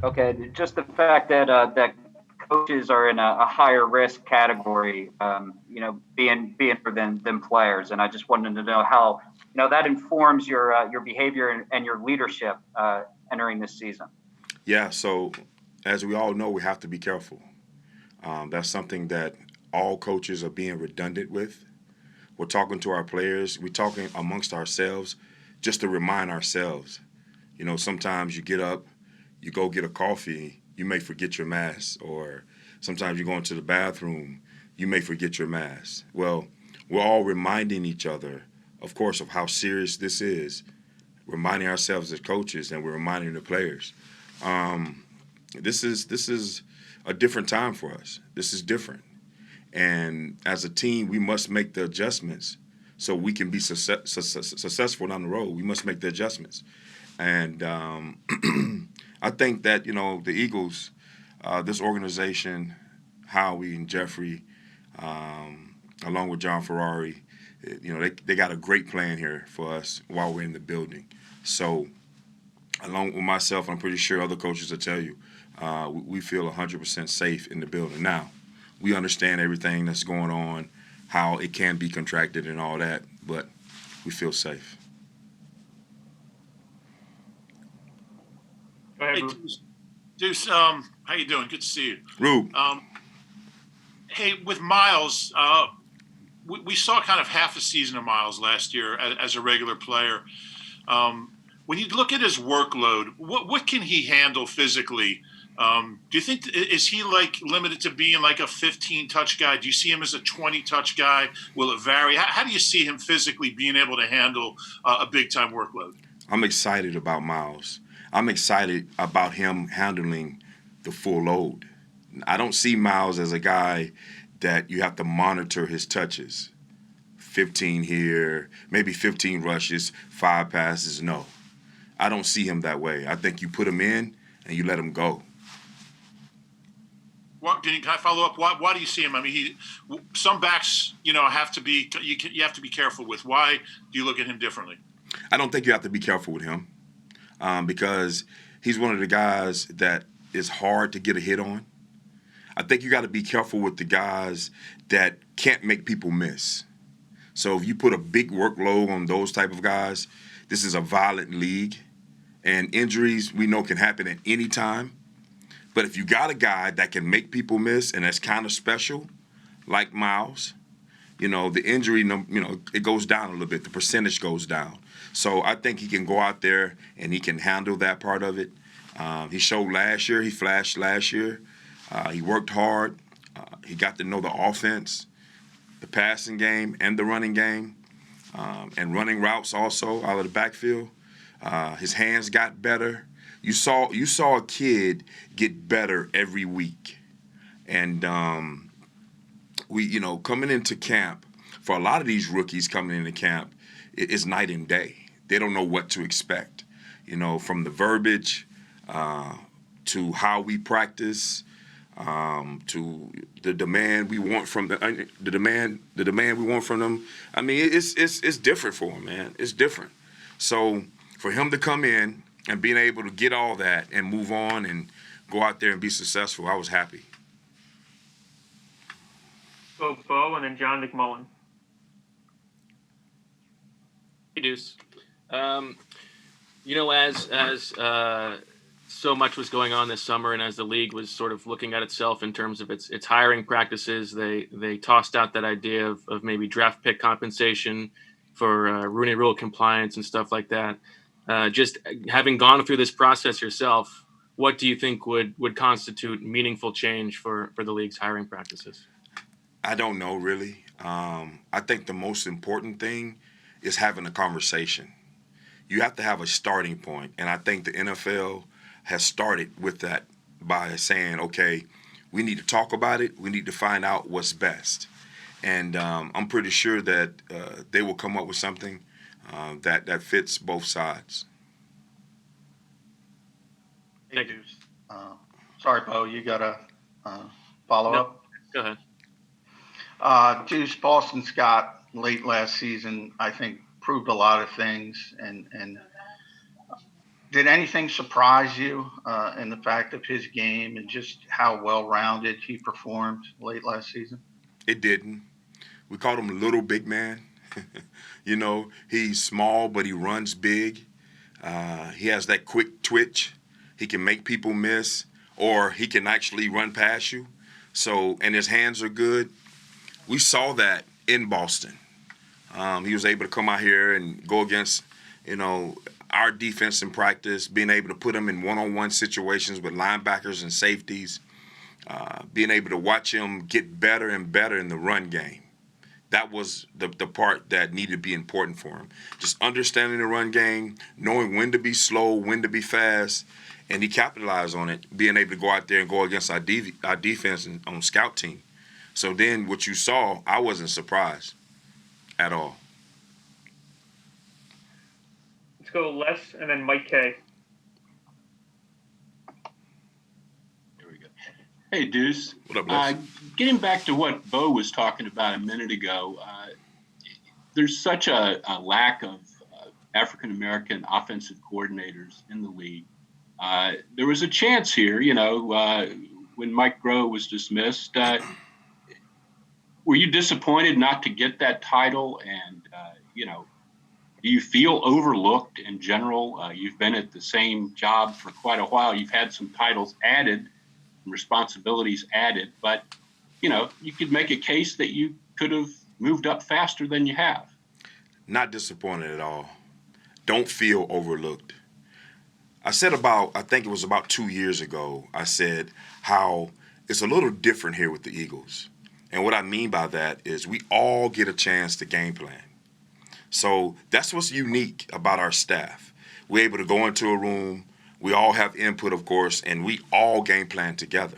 Okay, just the fact that that coaches are in a higher risk category, being for than players, and I just wanted to know how that informs your behavior and your leadership entering this season. Yeah, so as we all know, we have to be careful. That's something that all coaches are being redundant with. We're talking to our players, we're talking amongst ourselves just to remind ourselves. Sometimes you get up, you go get a coffee, you may forget your mask, or sometimes you go into the bathroom, you may forget your mask. Well, we're all reminding each other, of course, of how serious this is, reminding ourselves as coaches, and we're reminding the players. Um, this is a different time for us. This is different, and as a team, we must make the adjustments so we can be successful down the road. We must make the adjustments, and I think that the Eagles, this organization, Howie and Jeffrey, along with John Ferrari, they got a great plan here for us while we're in the building. So along with myself, I'm pretty sure other coaches will tell you, we feel 100% safe in the building. Now, we understand everything that's going on, how it can be contracted and all that, but we feel safe. Go ahead, Hey, Rube. Deuce, how you doing? Good to see you. Rube, Um, hey, with Miles, we saw kind of half a season of Miles last year as a regular player. When you look at his workload, what can he handle physically? Do you think is he like limited to being like a 15 touch guy? Do you see him as a 20 touch guy? Will it vary? How do you see him physically being able to handle a big time workload? I'm excited about Miles. I'm excited about him handling the full load. I don't see Miles as a guy that you have to monitor his touches. 15 here, maybe 15 rushes, 5 passes. No, I don't see him that way. I think you put him in and you let him go. Can I follow up? Why do you see him? I mean, some backs, have to be you have to be careful with. Why do you look at him differently? I don't think you have to be careful with him because he's one of the guys that is hard to get a hit on. I think you got to be careful with the guys that can't make people miss. So if you put a big workload on those type of guys, this is a violent league, and injuries we know can happen at any time. But if you got a guy that can make people miss and that's kind of special, like Miles, the injury, it goes down a little bit. The percentage goes down. So I think he can go out there and he can handle that part of it. He showed last year. He flashed last year. He worked hard. He got to know the offense, the passing game, and the running game, and running routes also out of the backfield. His hands got better. You saw a kid get better every week, and coming into camp for a lot of these rookies coming into camp, it's night and day. They don't know what to expect, from the verbiage to how we practice, to the demand we want from the demand we want from them. I mean, it's different for him, man. It's different. So for him to come in and being able to get all that and move on and go out there and be successful, I was happy. Go Bo, and then John McMullen. Hey, Deuce. As so much was going on this summer, and as the league was sort of looking at itself in terms of its hiring practices, they tossed out that idea of maybe draft pick compensation for Rooney Rule compliance and stuff like that. Just having gone through this process yourself, what do you think would constitute meaningful change for the league's hiring practices? I don't know really. I think the most important thing is having a conversation. You have to have a starting point, and I think the NFL has started with that by saying, okay, we need to talk about it. We need to find out what's best. And I'm pretty sure that they will come up with something that fits both sides. Thank you. Sorry, Bo, you got a follow No, up? go ahead. Deuce, Boston Scott late last season, I think, proved a lot of things, and Did anything surprise you in the fact of his game and just how well-rounded he performed late last season? It didn't. We called him Little Big Man. He's small, but he runs big. He has that quick twitch. He can make people miss, or he can actually run past you. So, and his hands are good. We saw that in Boston. He was able to come out here and go against, our defense in practice, being able to put him in one-on-one situations with linebackers and safeties, being able to watch him get better and better in the run game. That was the part that needed to be important for him. Just understanding the run game, knowing when to be slow, when to be fast, and he capitalized on it, being able to go out there and go against our defense on scout team. So then what you saw, I wasn't surprised at all. Let's go Les and then Mike K. There we go. Hey, Duce. What up, Les? Getting back to what Bo was talking about a minute ago, there's such a lack of African-American offensive coordinators in the league. There was a chance here, when Mike Groh was dismissed. Were you disappointed not to get that title? And, do you feel overlooked in general? You've been at the same job for quite a while. You've had some titles added, responsibilities added, but, you could make a case that you could have moved up faster than you have. Not disappointed at all. Don't feel overlooked. I think it was about 2 years ago, I said how it's a little different here with the Eagles. And what I mean by that is we all get a chance to game plan. So that's what's unique about our staff. We're able to go into a room, we all have input, of course, and we all game plan together.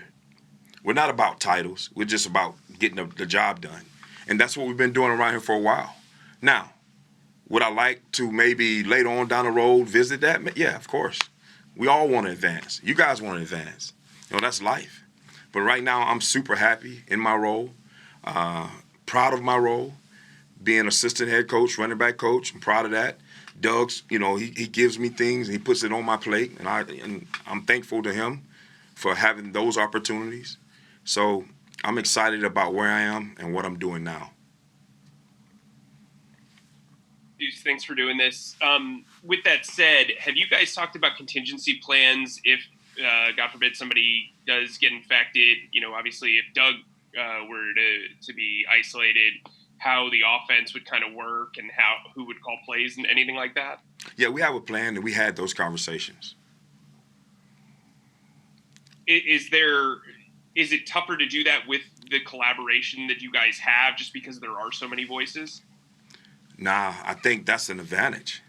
We're not about titles. We're just about getting the job done. And that's what we've been doing around here for a while. Now, would I like to maybe later on down the road visit that? Yeah, of course. We all want to advance. You guys want to advance. That's life. But right now, I'm super happy in my role, proud of my role, being assistant head coach, running back coach. I'm proud of that. Doug's, he gives me things, and he puts it on my plate, and I'm thankful to him for having those opportunities. So I'm excited about where I am and what I'm doing now. Thanks for doing this. With that said, have you guys talked about contingency plans if, God forbid, somebody does get infected? Obviously, if Doug were to be isolated, how the offense would kind of work and who would call plays and anything like that? Yeah, we have a plan, and we had those conversations. Is it tougher to do that with the collaboration that you guys have just because there are so many voices? Nah, I think that's an advantage.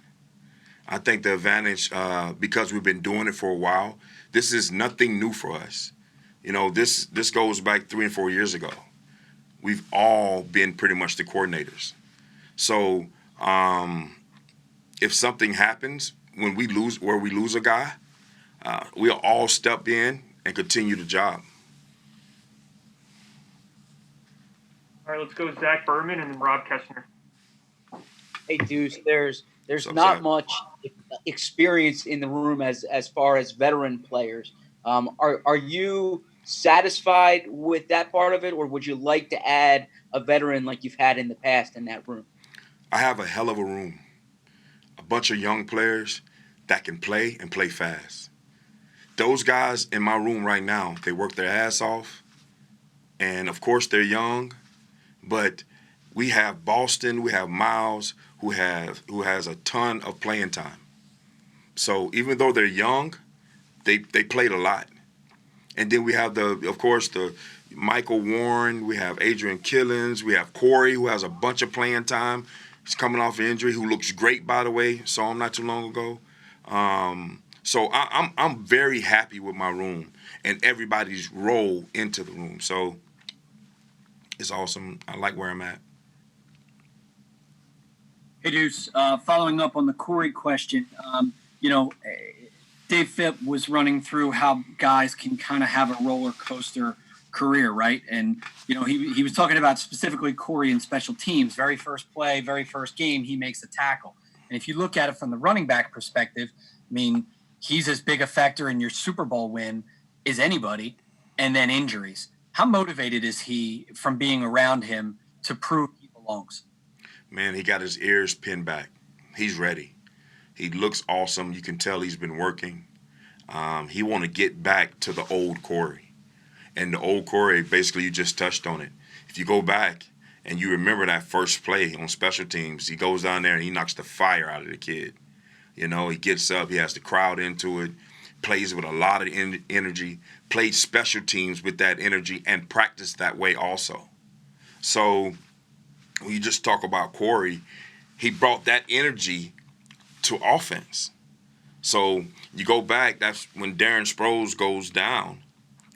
I think the advantage, because we've been doing it for a while, this is nothing new for us. This goes back 3 and 4 years ago. We've all been pretty much the coordinators. So if something happens when we lose a guy, we'll all step in and continue the job. All right, let's go Zach Berman and then Rob Kessner. Hey, Duce, there's up, not Zach? much experience in the room as far as veteran players. Are you satisfied with that part of it, or would you like to add a veteran like you've had in the past in that room? I have a hell of a room. A bunch of young players that can play and play fast. Those guys in my room right now, they work their ass off. And, of course, they're young. But we have Boston, we have Miles, who has a ton of playing time. So even though they're young, they played a lot. And then we have the Michael Warren, we have Adrian Killens, we have Corey, who has a bunch of playing time. He's coming off an injury, who looks great, by the way. Saw him not too long ago. So I'm very happy with my room and everybody's role into the room. So it's awesome. I like where I'm at. Hey, Duce, following up on the Corey question, Dave Phipp was running through how guys can kind of have a roller coaster career, right? And, he was talking about specifically Corey in special teams. Very first play, very first game, he makes a tackle. And if you look at it from the running back perspective, I mean, he's as big a factor in your Super Bowl win as anybody, and then injuries. How motivated is he from being around him to prove he belongs? Man, he got his ears pinned back. He's ready. He looks awesome. You can tell he's been working. He want to get back to the old Corey. And the old Corey, basically, you just touched on it. If you go back and you remember that first play on special teams, he goes down there and he knocks the fire out of the kid. You know, he gets up, he has the crowd into it, plays with a lot of energy, played special teams with that energy, and practiced that way also. So when you just talk about Corey, he brought that energy to offense. So you go back, that's when Darren Sproles goes down.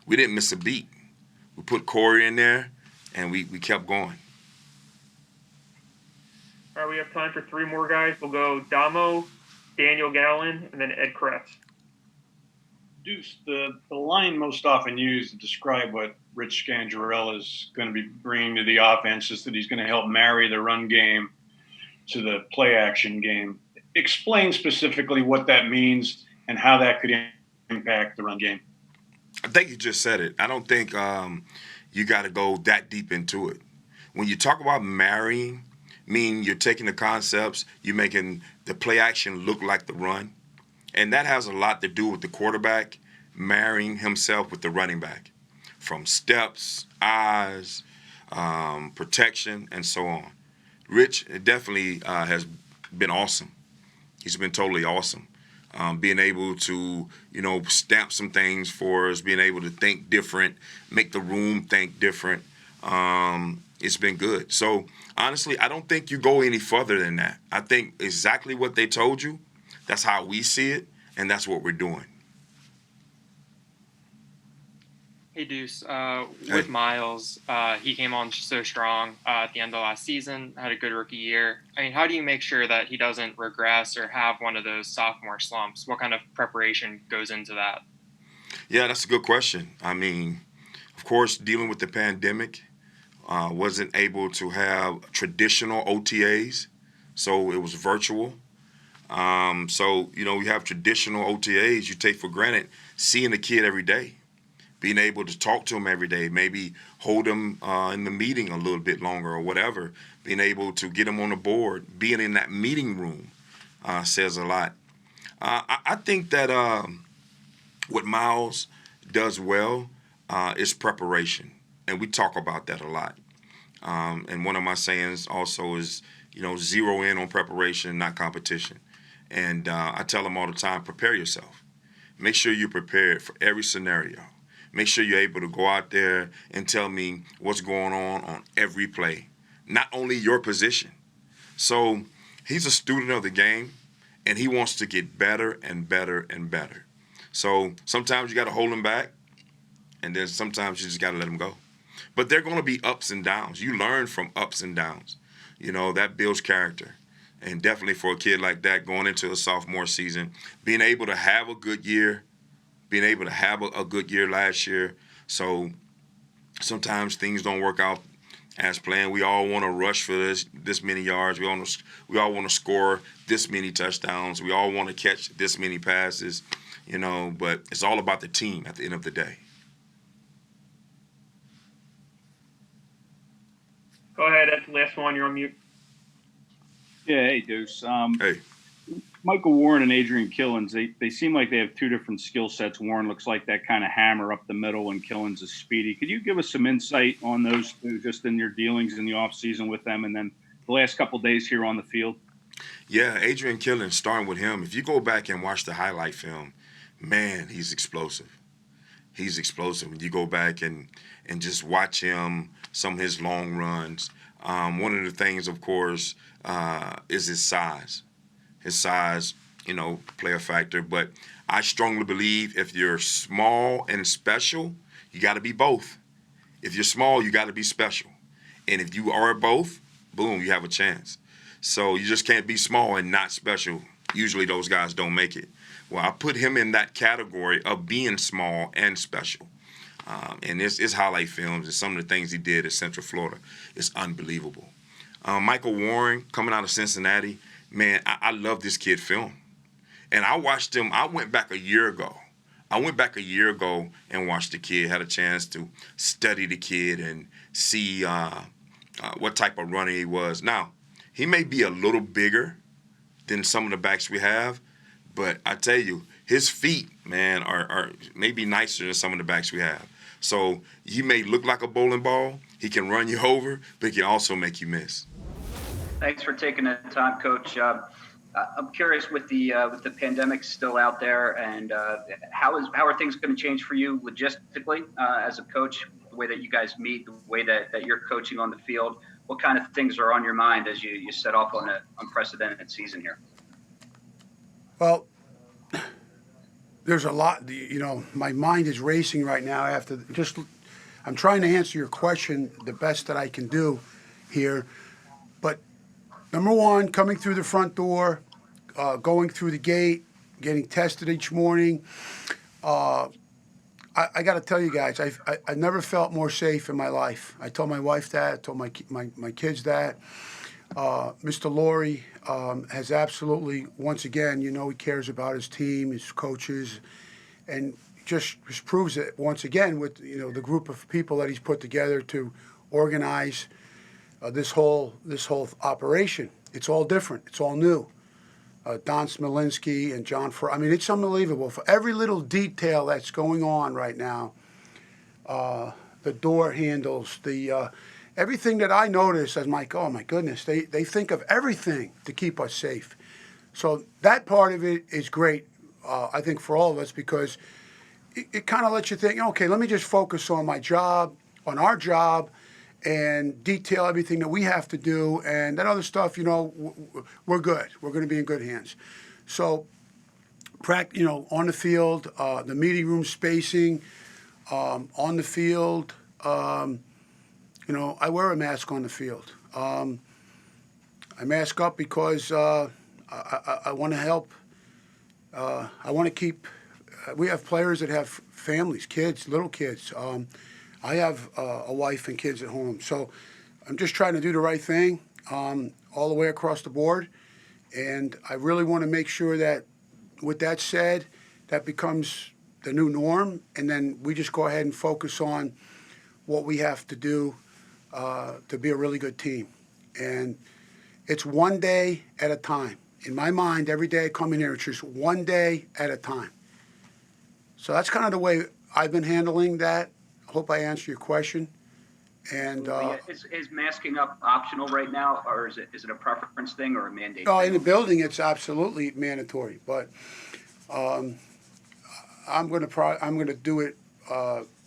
We didn't miss a beat. We put Corey in there, and we kept going. All right, we have time for 3 more guys. We'll go Damo, Daniel Gallen, and then Ed Kretz. Duce, the line most often used to describe what Rich Scangarella is going to be bringing to the offense is that he's going to help marry the run game to the play action game. Explain specifically what that means and how that could impact the run game. I think you just said it. I don't think you got to go that deep into it. When you talk about marrying, mean you're taking the concepts, you're making the play action look like the run. And that has a lot to do with the quarterback marrying himself with the running back, from steps, eyes, protection, and so on. Rich definitely has been awesome. He's been totally awesome. Being able to, stamp some things for us, being able to think different, make the room think different. It's been good. So, honestly, I don't think you go any further than that. I think exactly what they told you, that's how we see it, and that's what we're doing. Hey, Duce. With Miles, he came on so strong at the end of last season, had a good rookie year. I mean, how do you make sure that he doesn't regress or have one of those sophomore slumps? What kind of preparation goes into that? Yeah, that's a good question. I mean, of course, dealing with the pandemic, wasn't able to have traditional OTAs, so it was virtual. So, we have traditional OTAs you take for granted, seeing the kid every day. Being able to talk to him every day, maybe hold him in the meeting a little bit longer or whatever, being able to get him on the board, being in that meeting room says a lot. I think that what Miles does well is preparation, and we talk about that a lot. And one of my sayings also is, zero in on preparation, not competition. And I tell him all the time, prepare yourself. Make sure you're prepared for every scenario. Make sure you're able to go out there and tell me what's going on every play, not only your position. So he's a student of the game, and he wants to get better and better and better. So sometimes you got to hold him back, and then sometimes you just got to let him go. But there are going to be ups and downs. You learn from ups and downs. That builds character. And definitely for a kid like that going into a sophomore season, being able to have a good year, being able to have a good year last year. So sometimes things don't work out as planned. We all want to rush for this many yards. We all want to score this many touchdowns. We all want to catch this many passes, but it's all about the team at the end of the day. Go ahead, that's the last one. You're on mute. Yeah, hey, Duce. Hey. Michael Warren and Adrian Killens, they seem like they have 2 different skill sets. Warren looks like that kind of hammer up the middle, and Killens is speedy. Could you give us some insight on those 2, just in your dealings in the offseason with them, and then the last couple of days here on the field? Yeah, Adrian Killens, starting with him, if you go back and watch the highlight film, man, he's explosive. He's explosive. When you go back and just watch him, some of his long runs, one of the things, of course, is his size. His size, play a factor. But I strongly believe if you're small and special, you got to be both. If you're small, you got to be special. And if you are both, boom, you have a chance. So you just can't be small and not special. Usually those guys don't make it. Well, I put him in that category of being small and special. And his highlight films and some of the things he did at Central Florida is unbelievable. Michael Warren, coming out of Cincinnati, man, I love this kid film. And I watched him. I went back a year ago. And watched the kid. Had a chance to study the kid and see what type of runner he was. Now, he may be a little bigger than some of the backs we have, but I tell you, his feet, man, are maybe nicer than some of the backs we have. So he may look like a bowling ball. He can run you over, but he can also make you miss. Thanks for taking the time, Coach. I'm curious with the pandemic still out there, and how are things going to change for you logistically as a coach? The way that you guys meet, the way that you're coaching on the field. What kind of things are on your mind as you set off on an unprecedented season here? Well, there's a lot. My mind is racing right now. I'm trying to answer your question the best that I can do here. But number one, coming through the front door, going through the gate, getting tested each morning. I got to tell you guys, I never felt more safe in my life. I told my wife that. I told my kids that. Mr. Laurie has absolutely, once again, he cares about his team, his coaches, and just proves it once again with the group of people that he's put together to organize this whole operation. It's all different. It's all new. Don Smolinski and John it's unbelievable. For every little detail that's going on right now, the door handles, everything that I notice, I'm like, oh my goodness, they think of everything to keep us safe. So that part of it is great, I think, for all of us, because it kind of lets you think, okay, let me just focus on my job, on our job, and detail everything that we have to do, and that other stuff, we're good. We're going to be in good hands. So, on the field, the meeting room spacing, on the field, I wear a mask on the field. I mask up because I want to help. I want to keep. We have players that have families, kids, little kids. I have a wife and kids at home, so I'm just trying to do the right thing all the way across the board, and I really want to make sure that, with that said, that becomes the new norm, and then we just go ahead and focus on what we have to do to be a really good team. And it's one day at a time. In my mind, every day I come in here, it's just one day at a time. So that's kind of the way I've been handling that. Hope I answer your question. And is masking up optional right now, or is it a preference thing or a mandate? No, in the building it's absolutely mandatory, but I'm going to do it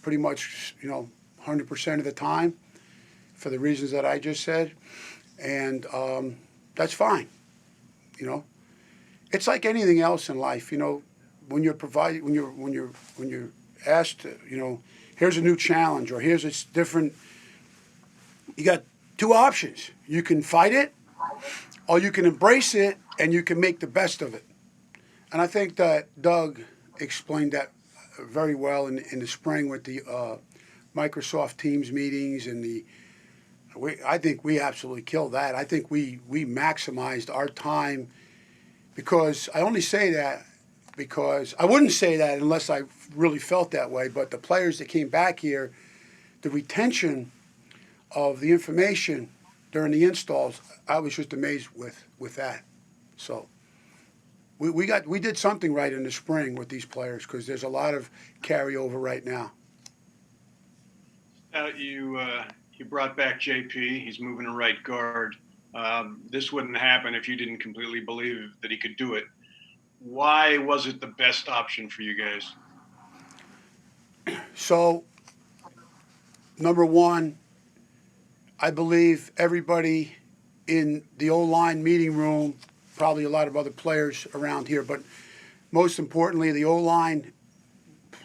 pretty much 100% of the time for the reasons that I just said, and that's fine. It's like anything else in life. When you're provided, when you're asked to, here's a new challenge, or here's a different, you got two options. You can fight it, or you can embrace it, and you can make the best of it. And I think that Doug explained that very well in the spring with the Microsoft Teams meetings, and I think we absolutely killed that. I think we maximized our time, because I only say that because I wouldn't say that unless I really felt that way. But the players that came back here, the retention of the information during the installs, I was just amazed with that. So we did something right in the spring with these players, because there's a lot of carryover right now. You brought back JP. He's moving to right guard. This wouldn't happen if you didn't completely believe that he could do it. Why was it the best option for you guys? So, number one, I believe everybody in the O-line meeting room, probably a lot of other players around here, but most importantly, the O-line,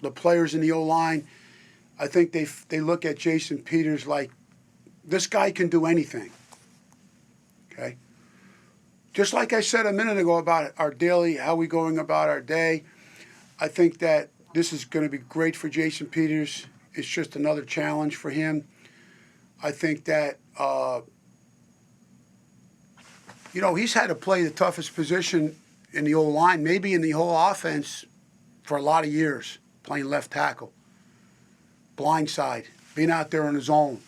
the players in the O-line, I think they look at Jason Peters like, this guy can do anything. Okay? Just like I said a minute ago about our daily, how we going about our day, I think that this is going to be great for Jason Peters. It's just another challenge for him. I think that, he's had to play the toughest position in the O-line, maybe in the whole offense for a lot of years, playing left tackle, blind side, being out there on his own,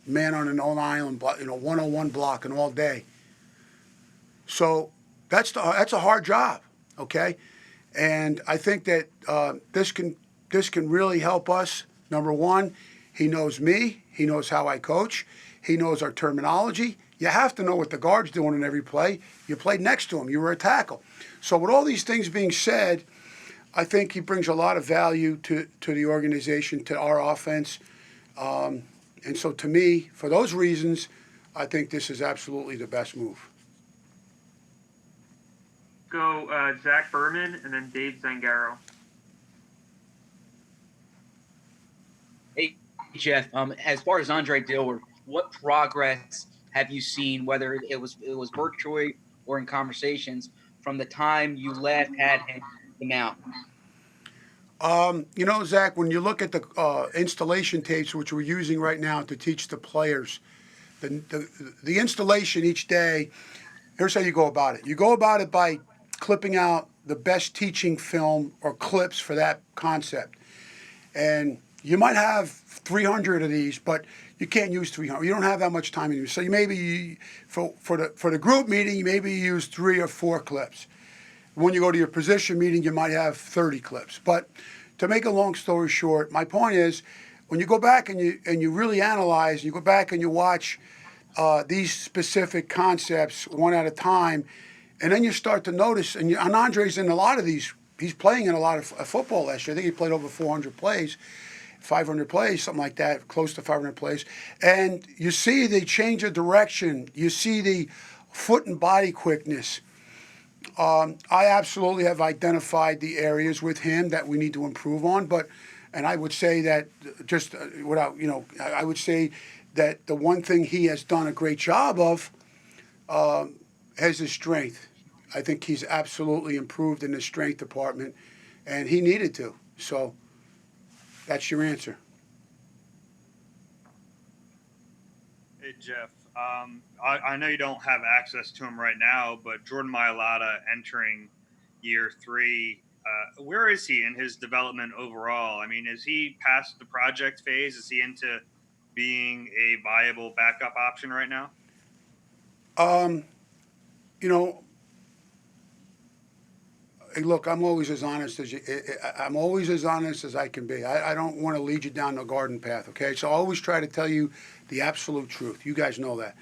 man on an own island, 101 blocking all day. So that's a hard job, okay? And I think that this can really help us. Number one, he knows me. He knows how I coach. He knows our terminology. You have to know what the guard's doing in every play. You played next to him. You were a tackle. So with all these things being said, I think he brings a lot of value to the organization, to our offense. And so to me, for those reasons, I think this is absolutely the best move. Go Zach Berman and then Dave Zangaro. Hey, Jeff. As far as Andre Dillard, what progress have you seen, whether it was virtually or in conversations, from the time you last had him to now? Zach, when you look at the installation tapes, which we're using right now to teach the players, the installation each day, here's how you go about it. You go about it by clipping out the best teaching film or clips for that concept. And you might have 300 of these, but you can't use 300. You don't have that much time in you. So you maybe, for the group meeting, you maybe use 3 or 4 clips. When you go to your position meeting, you might have 30 clips. But to make a long story short, my point is, when you go back and you really analyze, you go back and you watch these specific concepts one at a time, and then you start to notice, and Andre's in a lot of these, he's playing in a lot of football last year. I think he played over 400 plays, 500 plays, something like that, close to 500 plays. And you see the change of direction. You see the foot and body quickness. I absolutely have identified the areas with him that we need to improve on, and I would say that I would say that the one thing he has done a great job of has his strength. I think he's absolutely improved in the strength department, and he needed to. So that's your answer. Hey, Jeff. I know you don't have access to him right now, but Jordan Mailata entering year 3, where is he in his development overall? I mean, is he past the project phase? Is he into being a viable backup option right now? Look, I'm always as honest as I'm always as honest as I can be. I don't want to lead you down the garden path, okay? So I always try to tell you the absolute truth. You guys know that.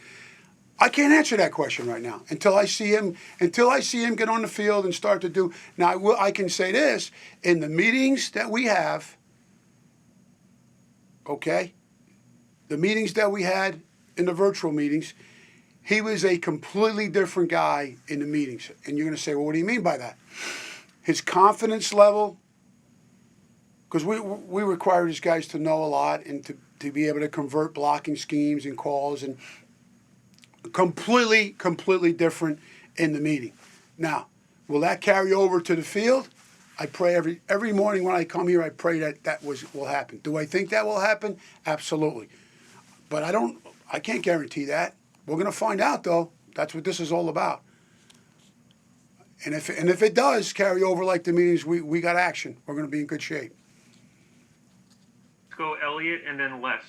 I can't answer that question right now until I see him get on the field and start to do. Now, I can say this, in the meetings that we have, okay, the meetings that we had in the virtual meetings, he was a completely different guy in the meetings. And you're going to say, well, what do you mean by that? His confidence level, because we require these guys to know a lot and to be able to convert blocking schemes and calls, and completely different in the meeting. Now, will that carry over to the field? I pray every morning when I come here, I pray that will happen. Do I think that will happen? Absolutely. But I can't guarantee that. We're going to find out, though. That's what this is all about. And if it does carry over like the meetings, we got action. We're going to be in good shape. Let's go Elliot and then Les.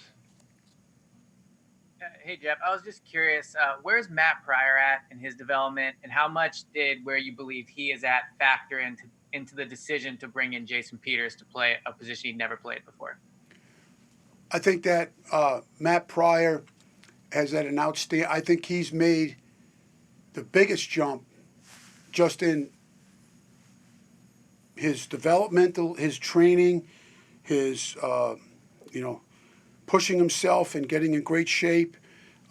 Hey, Jeff, I was just curious, where's Matt Pryor at in his development, and how much did where you believe he is at factor into the decision to bring in Jason Peters to play a position he'd never played before? I think that Matt Pryor has had an outstanding. I think he's made the biggest jump just in his developmental, his training, his pushing himself and getting in great shape.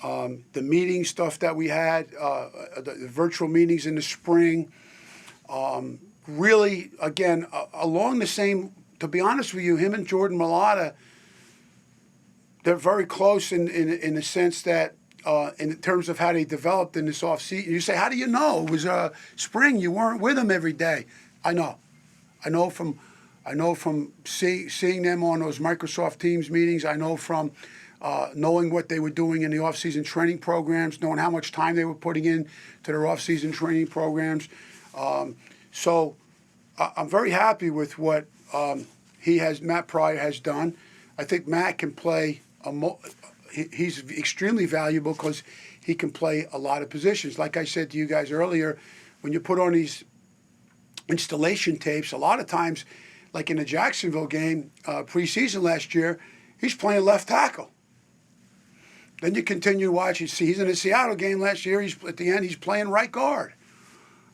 The meeting stuff that we had, the virtual meetings in the spring, really, again, along the same. To be honest with you, him and Jordan Mailata, they're very close in the sense that in terms of how they developed in this offseason. You say, how do you know? It was spring. You weren't with them every day. I know from seeing them on those Microsoft Teams meetings. I know from knowing what they were doing in the off-season training programs, knowing how much time they were putting in to their off-season training programs. So I'm very happy with what Matt Pryor has done. I think Matt can play he's extremely valuable because he can play a lot of positions. Like I said to you guys earlier, when you put on these installation tapes, a lot of times, like in the Jacksonville game preseason last year, he's playing left tackle. Then you continue to watch. You see, he's in the Seattle game last year. At the end, he's playing right guard.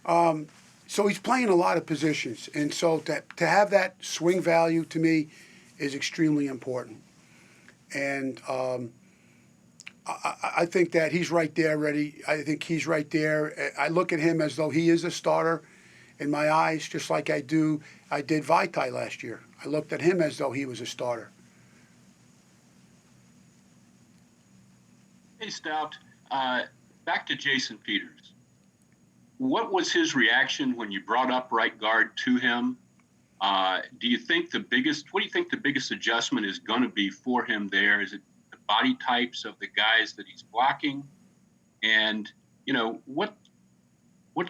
So he's playing a lot of positions, and so to have that swing value to me is extremely important. And I think that he's right there already. I think he's right there. I look at him as though he is a starter in my eyes, just like I did Vaitai last year. I looked at him as though he was a starter. Hey, Stout, back to Jason Peters. What was his reaction when you brought up right guard to him? What do you think the biggest adjustment is going to be for him there? Is it the body types of the guys that he's blocking? And, what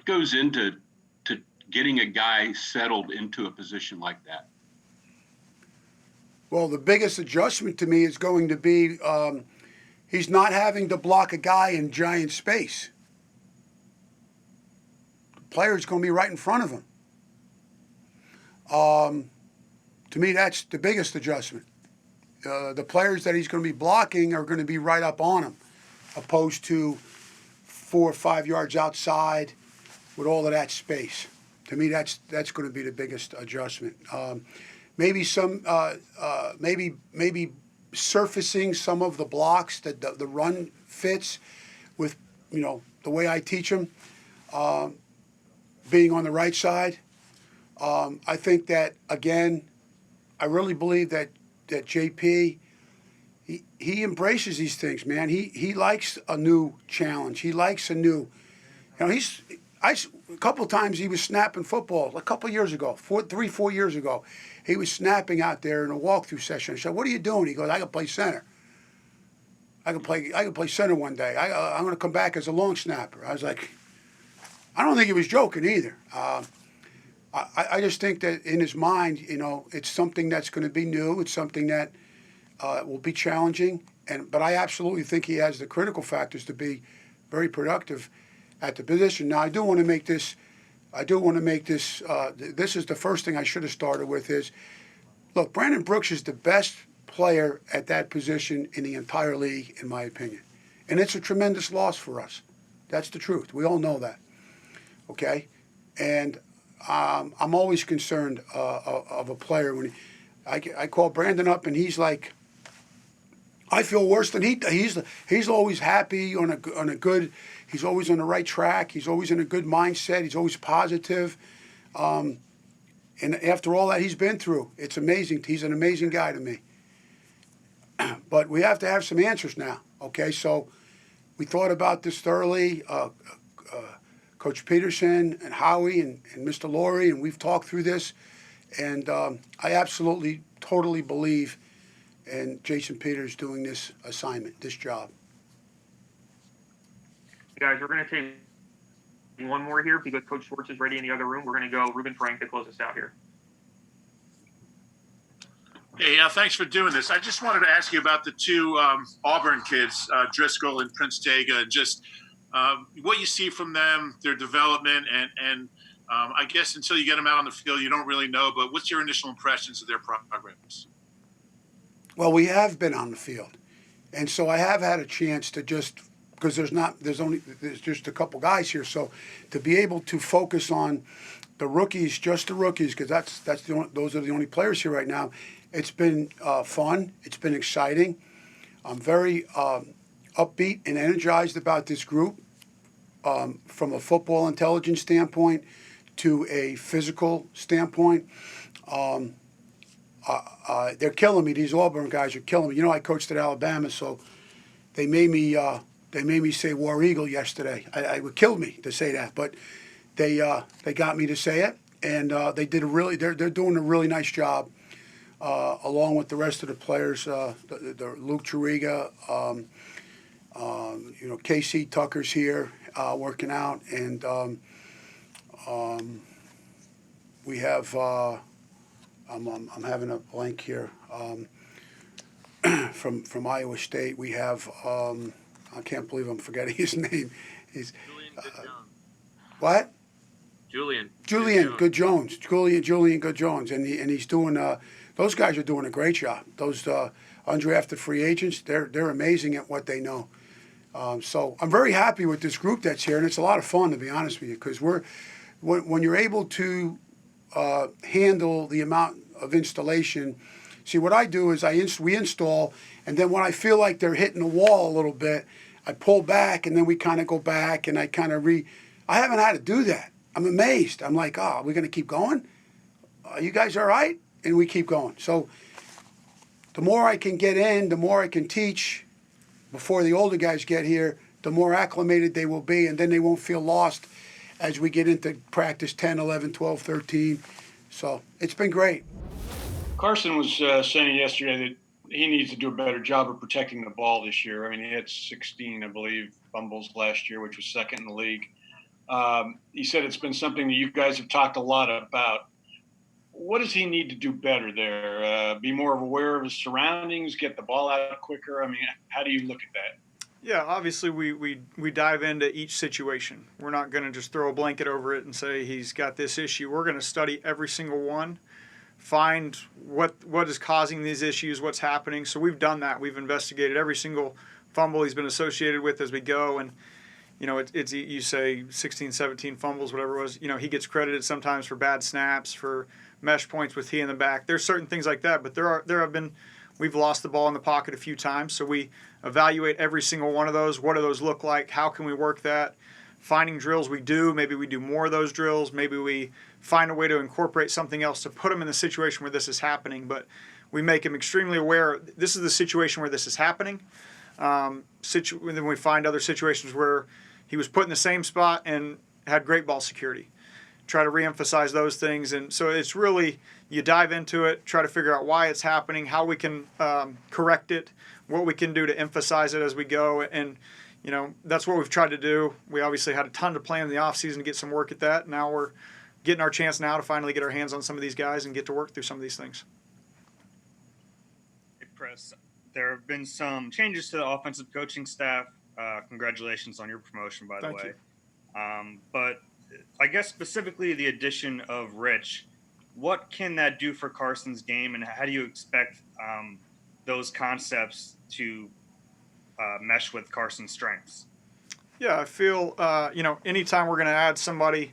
goes into getting a guy settled into a position like that? Well, the biggest adjustment to me is going to be he's not having to block a guy in giant space. The player's going to be right in front of him. To me, that's the biggest adjustment. The players that he's going to be blocking are going to be right up on him, opposed to 4 or 5 yards outside with all of that space. To me, that's going to be the biggest adjustment. Maybe surfacing some of the blocks that the run fits with, the way I teach them, being on the right side. I think that, again, I really believe that JP, he embraces these things, man. He likes a new challenge. He likes a new, a couple of times he was snapping football a couple of years ago, 4 years ago. He was snapping out there in a walkthrough session. I said, "What are you doing?" He goes, "I can play center. I can play center one day. I'm going to come back as a long snapper." I was like, I don't think he was joking either. I just think that in his mind, it's something that's going to be new. It's something that will be challenging. But I absolutely think he has the critical factors to be very productive at the position. Now, I do want to make this. This is the first thing I should have started with is, look, Brandon Brooks is the best player at that position in the entire league, in my opinion. And it's a tremendous loss for us. That's the truth. We all know that. Okay? And I'm always concerned of a player when I call Brandon up and he's like, I feel worse than he does. He's always happy on a good. He's always on the right track. He's always in a good mindset. He's always positive. And after all that he's been through, it's amazing. He's an amazing guy to me. But we have to have some answers now. Okay, so we thought about this thoroughly. Coach Peterson and Howie and Mr. Laurie, and we've talked through this. And I absolutely, totally believe in Jason Peters doing this assignment, this job. Guys, we're going to take one more here because Coach Schwartz is ready in the other room. We're going to go Ruben Frank to close us out here. Hey, thanks for doing this. I just wanted to ask you about the two Auburn kids, Driscoll and Prince Tega, and just what you see from them, their development, and I guess until you get them out on the field, you don't really know, but what's your initial impressions of their progress? Well, we have been on the field. And so I have had a chance to just, because there's just a couple guys here, so to be able to focus on the rookies, just the rookies, because those are the only players here right now. It's been fun. It's been exciting. I'm very upbeat and energized about this group from a football intelligence standpoint to a physical standpoint. They're killing me. These Auburn guys are killing me. I coached at Alabama, so they made me say War Eagle yesterday. It would kill me to say that, but they got me to say it, and they did they're doing a really nice job. Along with the rest of the players, the Luke Chiriga, KC Tucker's here working out, and We have. I'm having a blank here. From Iowa State, we have. I can't believe I'm forgetting his name. He's what? Julian Good Jones. Julian Good Jones, and he's doing. Those guys are doing a great job. Those undrafted free agents, they're amazing at what they know. So I'm very happy with this group that's here, and it's a lot of fun, to be honest with you, because when you're able to handle the amount of installation. See, what I do is we install, and then when I feel like they're hitting the wall a little bit, I pull back, and then we kind of go back, and I kind of I haven't had to do that. I'm amazed. I'm like, oh, we're going to keep going? Are you guys all right? And we keep going. So the more I can get in, the more I can teach before the older guys get here, the more acclimated they will be, and then they won't feel lost as we get into practice 10, 11, 12, 13. So it's been great. Carson was saying yesterday that he needs to do a better job of protecting the ball this year. I mean, he had 16, I believe, fumbles last year, which was second in the league. He said it's been something that you guys have talked a lot about. What does he need to do better there? Be more aware of his surroundings, get the ball out quicker? I mean, how do you look at that? Yeah, obviously we dive into each situation. We're not going to just throw a blanket over it and say he's got this issue. We're going to study every single one, find what is causing these issues, what's happening. So we've done that. We've investigated every single fumble he's been associated with as we go. And, you know, it's you say 16, 17 fumbles, whatever it was. You know, he gets credited sometimes for bad snaps, for mesh points with he in the back. There's certain things like that, but there have been, we've lost the ball in the pocket a few times. So we evaluate every single one of those. What do those look like? How can we work that? Finding drills we do. Maybe we do more of those drills. Maybe we find a way to incorporate something else to put him in the situation where this is happening. But we make him extremely aware. This is the situation where this is happening. Then we find other situations where he was put in the same spot and had great ball security. Try to reemphasize those things. And so it's really, you dive into it, try to figure out why it's happening, how we can correct it, what we can do to emphasize it as we go. And, you know, that's what we've tried to do. We obviously had a ton to plan in the offseason to get some work at that. Now we're getting our chance now to finally get our hands on some of these guys and get to work through some of these things. Hey, Chris, there have been some changes to the offensive coaching staff. Congratulations on your promotion, by the way. But I guess specifically the addition of Rich, what can that do for Carson's game, and how do you expect those concepts to mesh with Carson's strengths? Yeah, I feel, you know, anytime we're going to add somebody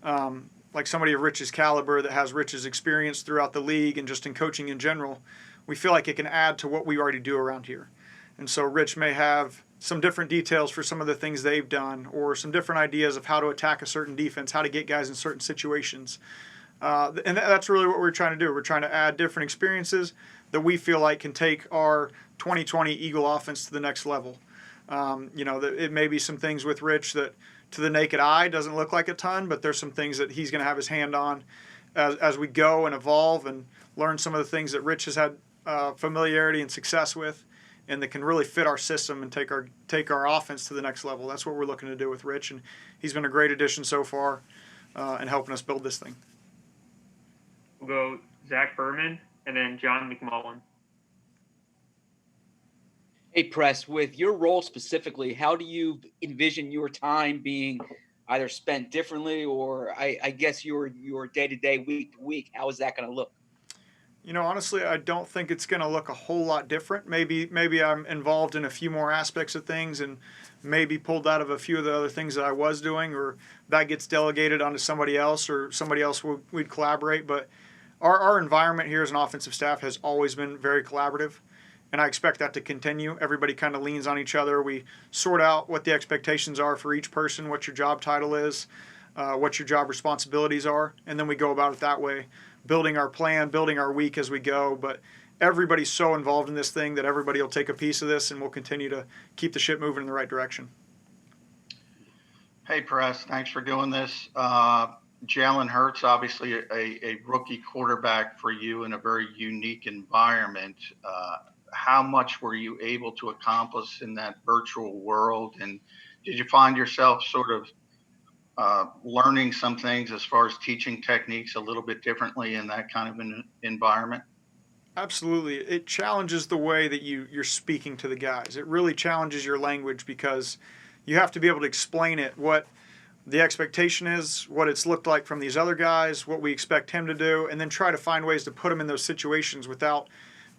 like somebody of Rich's caliber that has Rich's experience throughout the league and just in coaching in general, we feel like it can add to what we already do around here. And so Rich may have some different details for some of the things they've done, or some different ideas of how to attack a certain defense, how to get guys in certain situations. And that's really what we're trying to do. We're trying to add different experiences that we feel like can take our 2020 Eagle offense to the next level. You know, it may be some things with Rich that to the naked eye doesn't look like a ton, but there's some things that he's going to have his hand on as we go and evolve and learn some of the things that Rich has had familiarity and success with, and that can really fit our system and take our offense to the next level. That's what we're looking to do with Rich, and he's been a great addition so far in helping us build this thing. We'll go Zach Berman and then John McMullen. Hey, Press, with your role specifically, how do you envision your time being either spent differently, or I guess your day-to-day, week-to-week? How is that going to look? You know, honestly, I don't think it's going to look a whole lot different. Maybe I'm involved in a few more aspects of things and maybe pulled out of a few of the other things that I was doing, or that gets delegated onto somebody else, or somebody else we'd collaborate. But our environment here as an offensive staff has always been very collaborative, and I expect that to continue. Everybody kind of leans on each other. We sort out what the expectations are for each person, what your job title is, what your job responsibilities are, and then we go about it that way, building our plan, building our week as we go. But everybody's so involved in this thing that everybody will take a piece of this, and we'll continue to keep the ship moving in the right direction. Hey, Press, thanks for doing this. Jalen Hurts, obviously a rookie quarterback for you in a very unique environment. How much were you able to accomplish in that virtual world? And did you find yourself sort of learning some things as far as teaching techniques a little bit differently in that kind of an environment? Absolutely. It challenges the way that you're speaking to the guys. It really challenges your language because you have to be able to explain it, what the expectation is, what it's looked like from these other guys, what we expect him to do, and then try to find ways to put him in those situations without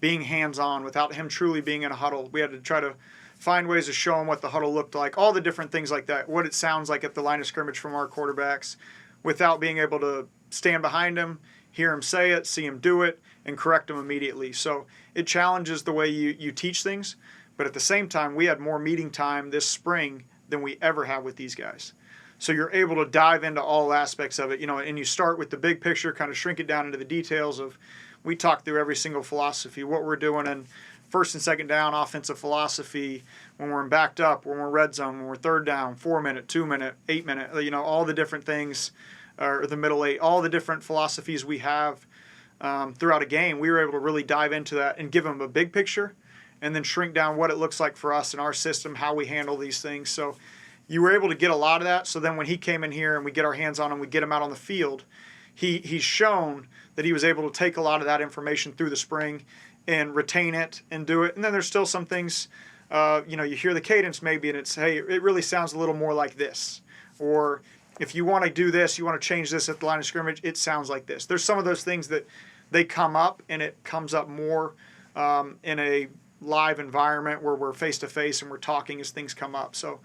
being hands-on, without him truly being in a huddle. We had to try to find ways to show him what the huddle looked like, all the different things like that, what it sounds like at the line of scrimmage from our quarterbacks, without being able to stand behind him, hear him say it, see him do it, and correct him immediately. So it challenges the way you teach things, but at the same time, we had more meeting time this spring than we ever have with these guys. So you're able to dive into all aspects of it, and you start with the big picture, kind of shrink it down into the details of, we talk through every single philosophy, what we're doing in first and second down offensive philosophy, when we're in backed up, when we're red zone, when we're third down, 4 minute, 2 minute, 8 minute, all the different things, or the middle eight, all the different philosophies we have throughout a game. We were able to really dive into that and give them a big picture and then shrink down what it looks like for us in our system, how we handle these things. So you were able to get a lot of that. So then when he came in here and we get our hands on him, we get him out on the field, he's shown that he was able to take a lot of that information through the spring and retain it and do it. And then there's still some things, you hear the cadence maybe and it's, hey, it really sounds a little more like this. Or if you want to do this, you want to change this at the line of scrimmage, it sounds like this. There's some of those things that they come up and it comes up more in a live environment where we're face-to-face and we're talking as things come up. So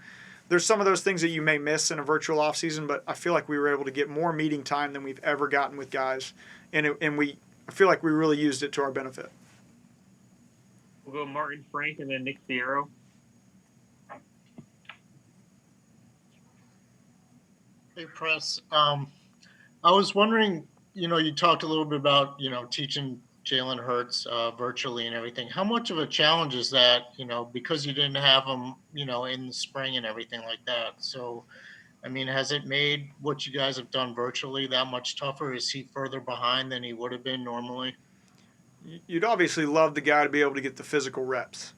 there's some of those things that you may miss in a virtual offseason, but I feel like we were able to get more meeting time than we've ever gotten with guys. I feel like we really used it to our benefit. We'll go Martin Frank and then Nick Fierro. Hey, Press. I was wondering, you talked a little bit about, teaching Jalen Hurts virtually and everything. How much of a challenge is that, because you didn't have him, in the spring and everything like that? So, has it made what you guys have done virtually that much tougher? Is he further behind than he would have been normally? You'd obviously love the guy to be able to get the physical reps.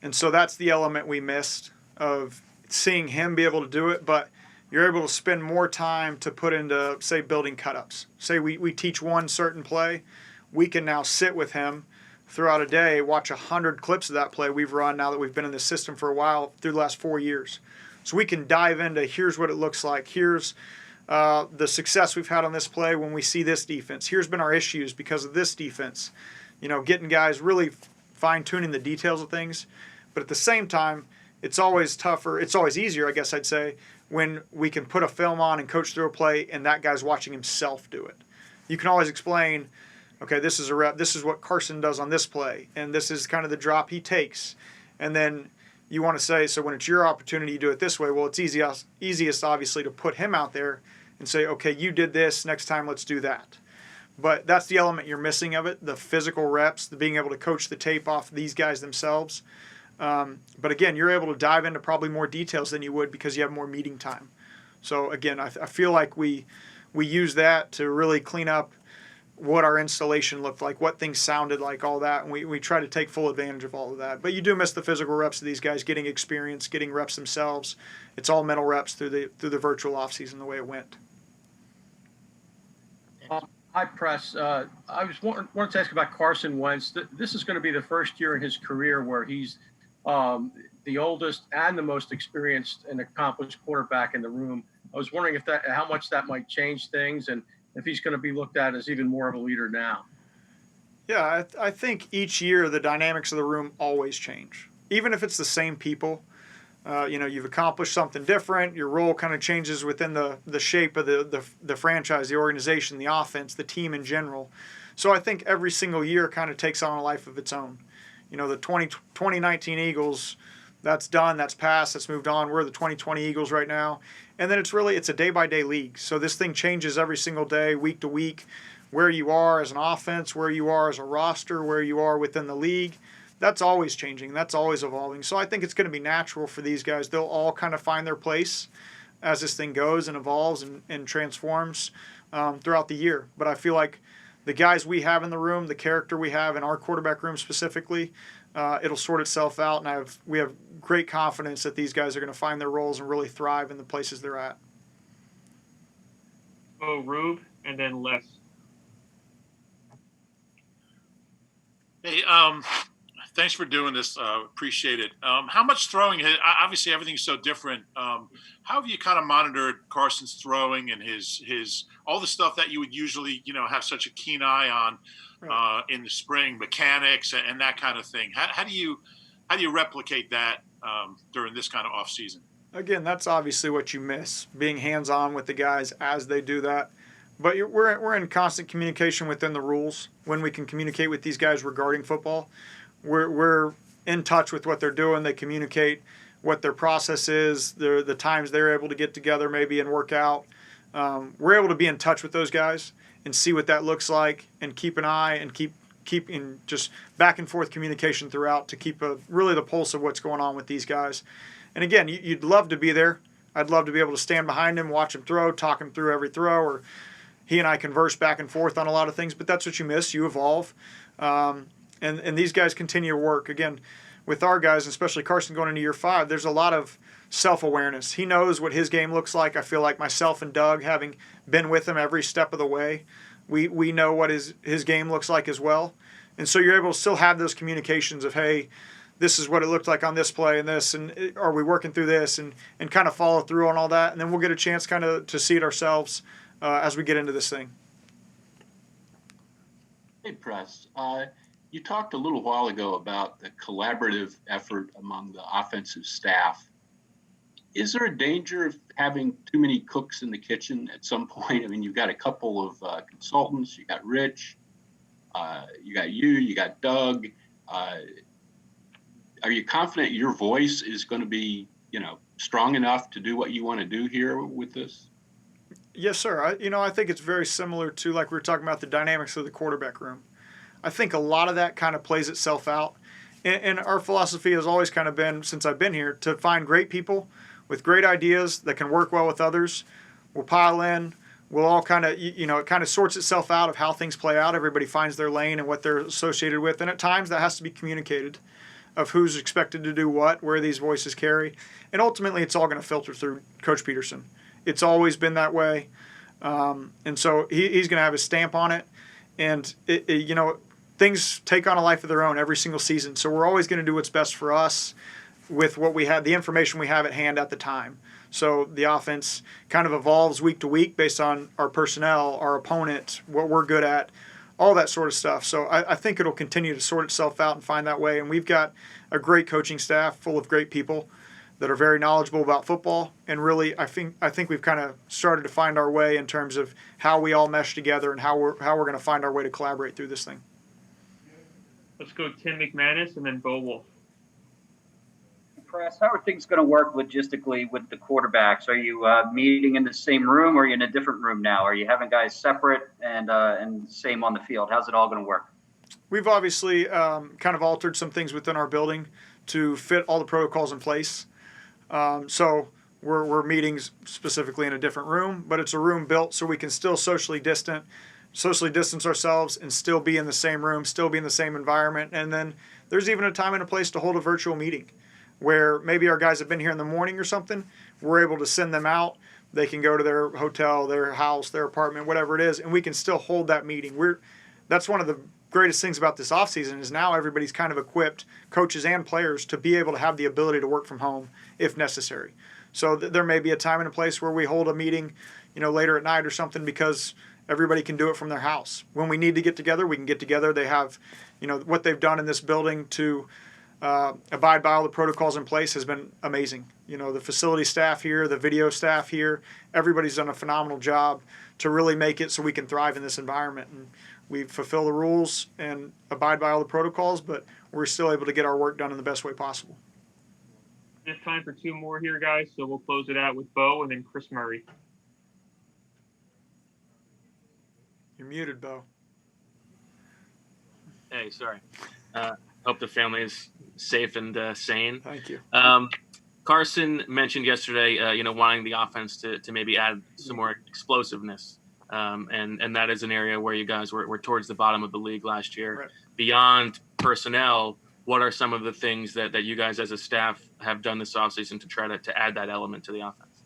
And so that's the element we missed of seeing him be able to do it, but you're able to spend more time to put into, say, building cut-ups. Say we teach one certain play, we can now sit with him throughout a day, watch 100 clips of that play we've run now that we've been in this system for a while through the last 4 years. So we can dive into, here's what it looks like, here's the success we've had on this play when we see this defense, here's been our issues because of this defense. Getting guys really fine-tuning the details of things. But at the same time, it's always tougher. It's always easier, I guess I'd say, when we can put a film on and coach through a play and that guy's watching himself do it. You can always explain, okay, this is a rep. This is what Carson does on this play. And this is kind of the drop he takes. And then you want to say, so when it's your opportunity, you do it this way. Well, it's easiest obviously, to put him out there and say, okay, you did this. Next time, let's do that. But that's the element you're missing of it, the physical reps, the being able to coach the tape off these guys themselves. But again, you're able to dive into probably more details than you would because you have more meeting time. So again, I feel like we use that to really clean up what our installation looked like, what things sounded like, all that. And we try to take full advantage of all of that. But you do miss the physical reps of these guys getting experience, getting reps themselves. It's all mental reps through the virtual offseason the way it went. Hi, Press. I wanted to ask about Carson Wentz. This is going to be the first year in his career where he's the oldest and the most experienced and accomplished quarterback in the room. I was wondering how much that might change things and if he's going to be looked at as even more of a leader now. Yeah, I think each year the dynamics of the room always change. Even if it's the same people, you've accomplished something different. Your role kind of changes within the shape of the franchise, the organization, the offense, the team in general. So I think every single year kind of takes on a life of its own. The 2019 Eagles, that's done, that's passed, that's moved on. We're the 2020 Eagles right now. And then it's a day-by-day league. So this thing changes every single day, week to week, where you are as an offense, where you are as a roster, where you are within the league. That's always changing. That's always evolving. So I think it's going to be natural for these guys. They'll all kind of find their place as this thing goes and evolves and transforms throughout the year. But I feel like the guys we have in the room, the character we have in our quarterback room specifically, it'll sort itself out. And we have great confidence that these guys are going to find their roles and really thrive in the places they're at. Rube, and then Les. Hey, thanks for doing this. Appreciate it. How much throwing? Obviously, everything's so different. How have you kind of monitored Carson's throwing and his all the stuff that you would usually, have such a keen eye on in the spring, mechanics and that kind of thing? How do you replicate that during this kind of off season? Again, that's obviously what you miss, being hands-on with the guys as they do that. But we're in constant communication within the rules when we can communicate with these guys regarding football. We're in touch with what they're doing. They communicate what their process is, the times they're able to get together maybe and work out. We're able to be in touch with those guys and see what that looks like and keep an eye and keep in just back and forth communication throughout to keep really the pulse of what's going on with these guys. And again, you'd love to be there. I'd love to be able to stand behind him, watch him throw, talk him through every throw, or he and I converse back and forth on a lot of things, but that's what you miss. You evolve. And these guys continue to work. Again, with our guys, especially Carson going into year 5, there's a lot of self-awareness. He knows what his game looks like. I feel like myself and Doug, having been with him every step of the way, we know what his game looks like as well. And so you're able to still have those communications of, hey, this is what it looked like on this play and this, and are we working through this, and kind of follow through on all that. And then we'll get a chance kind of to see it ourselves as we get into this thing. Hey, Press. You talked a little while ago about the collaborative effort among the offensive staff. Is there a danger of having too many cooks in the kitchen at some point? I mean, you've got a couple of consultants. You got Rich. You got you got Doug. Are you confident your voice is going to be, strong enough to do what you want to do here with this? Yes, sir. I think it's very similar to, like we were talking about, the dynamics of the quarterback room. I think a lot of that kind of plays itself out. And our philosophy has always kind of been, since I've been here, to find great people with great ideas that can work well with others. We'll pile in. We'll all kind of, it kind of sorts itself out of how things play out. Everybody finds their lane and what they're associated with. And at times that has to be communicated of who's expected to do what, where these voices carry. And ultimately it's all going to filter through Coach Peterson. It's always been that way. And so he's going to have his stamp on it. And, things take on a life of their own every single season. So we're always going to do what's best for us with what we have, the information we have at hand at the time. So the offense kind of evolves week to week based on our personnel, our opponent, what we're good at, all that sort of stuff. So I think it'll continue to sort itself out and find that way. And we've got a great coaching staff full of great people that are very knowledgeable about football. And really, I think we've kind of started to find our way in terms of how we all mesh together and how we're going to find our way to collaborate through this thing. Let's go Tim McManus and then Bo Wolf. Press, how are things going to work logistically with the quarterbacks? Are you meeting in the same room, or are you in a different room now? Are you having guys separate and same on the field? How's it all going to work? We've obviously kind of altered some things within our building to fit all the protocols in place. So we're meeting specifically in a different room, but it's a room built so we can still socially distance ourselves and still be in the same room, still be in the same environment. And then there's even a time and a place to hold a virtual meeting where maybe our guys have been here in the morning or something. We're able to send them out. They can go to their hotel, their house, their apartment, whatever it is, and we can still hold that meeting. That's one of the greatest things about this offseason is now everybody's kind of equipped, coaches and players, to be able to have the ability to work from home if necessary. So there may be a time and a place where we hold a meeting, later at night or something, because everybody can do it from their house. When we need to get together, we can get together. They have, what they've done in this building to abide by all the protocols in place has been amazing. The facility staff here, the video staff here, everybody's done a phenomenal job to really make it so we can thrive in this environment. And we fulfill the rules and abide by all the protocols, but we're still able to get our work done in the best way possible. We have time for 2 more here, guys, so we'll close it out with Bo and then Chris Murray. You're muted, Bo. Hey, sorry. Hope the family is safe and sane. Thank you. Carson mentioned yesterday, wanting the offense to maybe add some more explosiveness. And that is an area where you guys were towards the bottom of the league last year. Right. Beyond personnel, what are some of the things that you guys as a staff have done this offseason to try to add that element to the offense?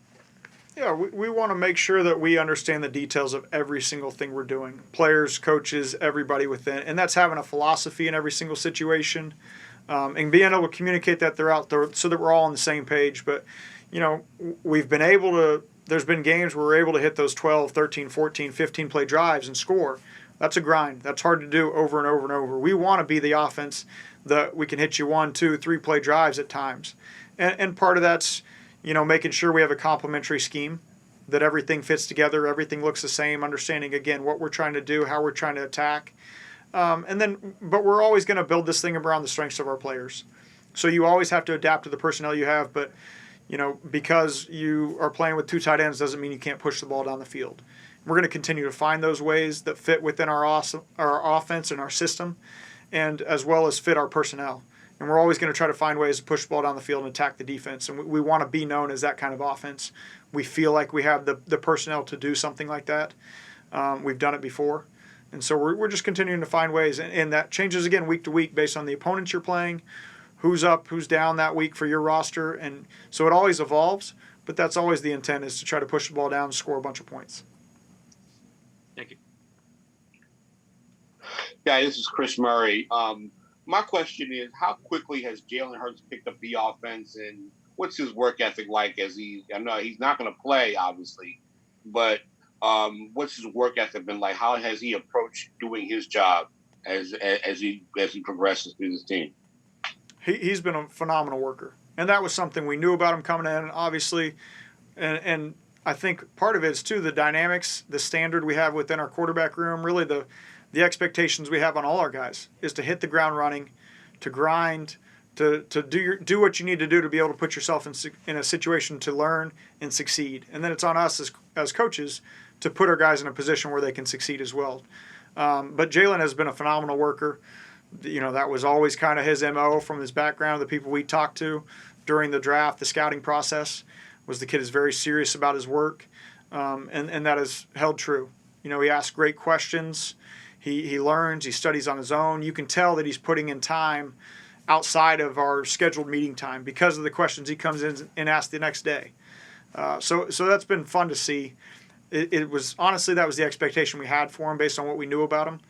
Yeah, we want to make sure that we understand the details of every single thing we're doing. Players, coaches, everybody within. And that's having a philosophy in every single situation, and being able to communicate that throughout so that we're all on the same page. But, we've been able to – there's been games where we're able to hit those 12, 13, 14, 15-play drives and score. That's a grind. That's hard to do over and over and over. We want to be the offense that we can hit you 1, 2, 3-play drives at times. And part of that's – making sure we have a complementary scheme, that everything fits together, everything looks the same, understanding, again, what we're trying to do, how we're trying to attack. But we're always going to build this thing around the strengths of our players. So you always have to adapt to the personnel you have, but, because you are playing with 2 tight ends doesn't mean you can't push the ball down the field. We're going to continue to find those ways that fit within our offense and our system, and as well as fit our personnel. And we're always going to try to find ways to push the ball down the field and attack the defense. And we want to be known as that kind of offense. We feel like we have the personnel to do something like that. We've done it before. And so we're just continuing to find ways. And that changes, again, week to week based on the opponents you're playing, who's up, who's down that week for your roster. And so it always evolves, but that's always the intent, is to try to push the ball down and score a bunch of points. Thank you. Yeah, this is Chris Murray. My question is, how quickly has Jalen Hurts picked up the offense, and what's his work ethic like? I know he's not going to play, obviously, but what's his work ethic been like? How has he approached doing his job as he progresses through this team? He's been a phenomenal worker, and that was something we knew about him coming in, obviously, and I think part of it is too the dynamics, the standard we have within our quarterback room, really the expectations we have on all our guys is to hit the ground running, to grind, to do what you need to do to be able to put yourself in a situation to learn and succeed. And then it's on us as coaches to put our guys in a position where they can succeed as well. But Jalen has been a phenomenal worker. That was always kind of his MO from his background. The people we talked to during the draft, the scouting process, was the kid is very serious about his work, and that has held true. He asks great questions. He learns, he studies on his own. You can tell that he's putting in time outside of our scheduled meeting time because of the questions he comes in and asks the next day. So that's been fun to see. It was honestly, that was the expectation we had for him based on what we knew about him.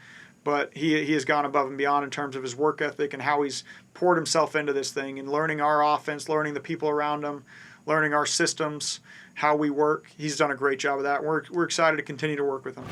But he has gone above and beyond in terms of his work ethic and how he's poured himself into this thing and learning our offense, learning the people around him, learning our systems, how we work. He's done a great job of that. We're excited to continue to work with him.